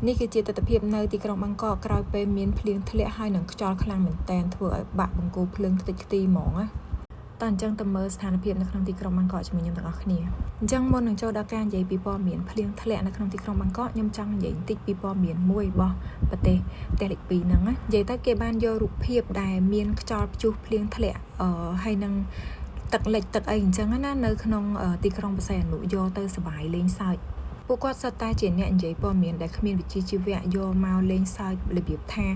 នេះគឺជាទស្សនវិជ្ជានៅទីក្រុងបាងកកក្រោយពេលមានភ្លៀងធ្លាក់ហើយនឹងខ្យល់ខ្លាំងមែនទែនធ្វើឲ្យបាក់បង្គោលភ្លើងខ្ទេចខ្ទីហ្មងណាតើអញ្ចឹងទៅមើលស្ថានភាពនៅក្នុងទីក្រុងបាងកកជាមួយខ្ញុំទាំងអស់គ្នាអញ្ចឹងមុននឹងចូលដល់ការនិយាយពីព័ត៌មានភ្លៀងធ្លាក់នៅក្នុងទីក្រុងបាងកកខ្ញុំចង់និយាយបន្តិចពីព័ត៌មានមួយរបស់ប្រទេសលេខ2ហ្នឹងណានិយាយទៅគេបានយករូបភាពដែលមានខ្យល់ព្យុះភ្លៀងធ្លាក់ហើយនឹងទឹកលិចទឹកអីអញ្ចឹងណានៅក្នុងទីក្រុងបរសៃអនុយកទៅសប្បាយលេងសើចពួកគាត់សុទ្ធតែជាអ្នកនិយាយព័ត៌មានដែលគ្មានវិជ្ជាជីវៈយកមកលេងសើចរបៀបថា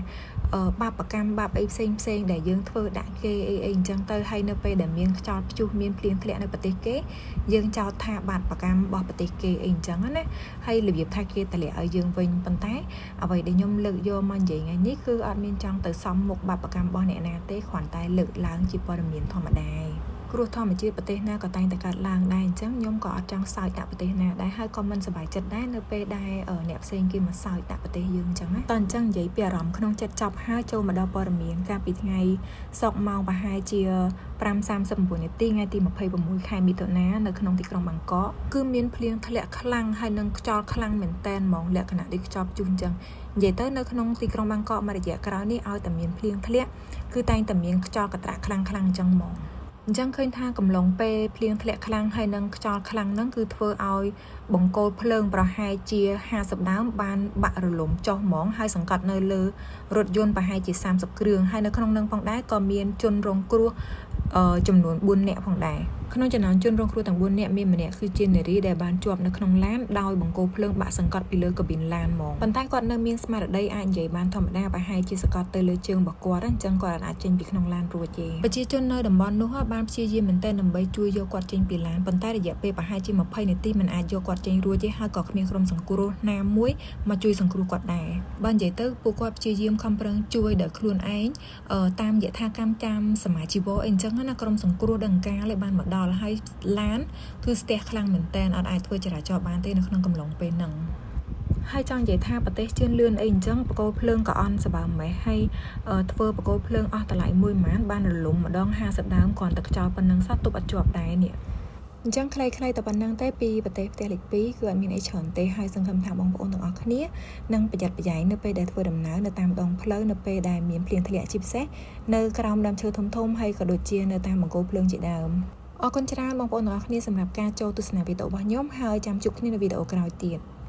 បាបកម្មបាបអីផ្សេងដែលយើងធ្វើដាក់គេអីអញ្ចឹងទៅហើយនៅពេលដែលមានខ្យល់ព្យុះមានភ្លៀងធ្លាក់នៅប្រទេសគេយើងចោទថាបាបកម្មរបស់ប្រទេសគេអីអញ្ចឹងណាហើយរបៀបថាគេតម្លាក់ឲ្យយើងវិញប៉ុន្តែអ្វីដែលខ្ញុំលើកយកមកនិយាយថ្ងៃនេះគឺអត់មានចង់ទៅសំមុខបាបកម្មរបស់អ្នកណាទេគ្រាន់តែលើកឡើងជាព័ត៌មានធម្មតាគ្រោះធម្មជាតិប្រទេសណាក៏តែងតែកើតឡើងដែរអញ្ចឹងខ្ញុំក៏អត់ចង់សើចដាក់ប្រទេសណាដែរហើយក៏មិនសប្បាយចិត្តដែរនៅពេលដែលអ្នកផ្សេងគេមកសើចដាក់ប្រទេសយើងអញ្ចឹងណាតោះអញ្ចឹងនិយាយពីអារម្មណ៍ក្នុងចិត្តចប់ហើយចូលមកដល់ព័ត៌មានកាលពីថ្ងៃសុក្រម៉ោងប្រហែលជា 5:39 នាទីថ្ងៃទី26 ខែមិថុនានៅក្នុងទីក្រុងបាងកកគឺមានភ្លៀងធ្លាក់ខ្លាំងហើយនឹងខ្យល់ខ្លាំងមែនតែនហ្មងលក្ខណៈដូចខ្យល់ព្យុះអញ្ចឹងនិយាយទៅនៅក្នុងទីក្រុងបាងកកមួយរយៈក្រោយនេះឲ្យតែមានភ្លៀងធ្លាក់គឺតែងតែមានខ្យល់កត្រាក់ខ្លាំងអញ្ចឹងហ្មងអញ្ចឹងឃើញថាកំឡុងពេលភ្លៀងធ្លាក់ខ្លាំងហើយនឹងខ្យល់ខ្លាំងហ្នឹងគឺធ្វើឲ្យបង្គោលភ្លើងប្រហែលជា50ដើមបានបាក់រលំចុះហ្មងហើយសង្កត់នៅលើរថយន្តប្រហែលជា30គ្រឿងហើយនៅក្នុងនឹងផងដែរក៏មានជនរងគ្រោះចំនួន4នាក់ផងដែរក្នុងចំណោមជនរងគ្រោះទាំង4នាក់មានម្នាក់គឺជានារីដែលបានជាប់នៅក្នុងឡានដោយបង្គោលភ្លើងបាក់សង្កត់ពីលើកាប៊ីនឡានហ្មងប៉ុន្តែគាត់នៅមានស្មារតីអាចនិយាយបានធម្មតាប្រហែលជាសង្កត់ទៅលើជើងរបស់គាត់អញ្ចឹងគាត់អាចចេញពីក្នុងឡានរួចទេប្រជាជននៅតំបន់នោះបានព្យាយាមមែនទែនដើម្បីជួយយកគាត់ចេញពីឡានប៉ុន្តែរយៈពេលប្រហែលជា20នាទីមិនអាចយកគាត់ចេញរួចទេហើយក៏គ្មានក្រុមសង្គ្រោះណាមួយមកជួយសង្គ្រោះគាត់ដែរបើនិយាយទៅពួកគាត់ព្យាយាមខំប្រឹងជួយដោយខ្លួនឯងតាមយថាកម្មតាមសមាជីវៈអីអញ្ចឹងណាក្រុមសង្គ្រោះដង្កាលបានមកដល់ហើយឡានគឺស្ទះខ្លាំងមែនតើអត់អាចធ្វើចរាចរណ៍បានទេនៅក្នុងកំឡុងពេលហ្នឹងហើយចង់និយាយថាប្រទេសជឿនលឿនអីអញ្ចឹងបកគោភ្លើងក៏អន់សបើម៉េះហើយធ្វើបកគោភ្លើងអស់តម្លៃមួយម៉ានបានរលំម្ដង50ដើមគ្រាន់តែខ្យល់ប៉ុណ្ណឹងសោះទប់អត់ជាប់ដែរនេះអញ្ចឹងខ្លីៗតែប៉ុណ្្នឹងទេពីប្រទេសលេខ2គឺអត់មានអីច្រើនទេហើយសង្ឃឹមថាបងប្អូនទាំងអស់គ្នានឹងប្រយ័ត្នប្រយែងនៅពេលដែលធ្វើដំណើរនៅតាមដងផ្លូវនៅពេលដែលមានភ្លៀងធ្លាក់ជាពិសេសនៅក្រោមដើមឈើធំហើយក៏ដូចជានៅតាមបង្គោលភ្លើងជាដើមអរគុណច្រើនបងប្អូនទាំងអស់គ្នាសម្រាប់ការចូលទស្សនាវីដេអូរបស់ខ្ញុំហើយចាំជួបគ្នានៅវីដេអូក្រោយទៀត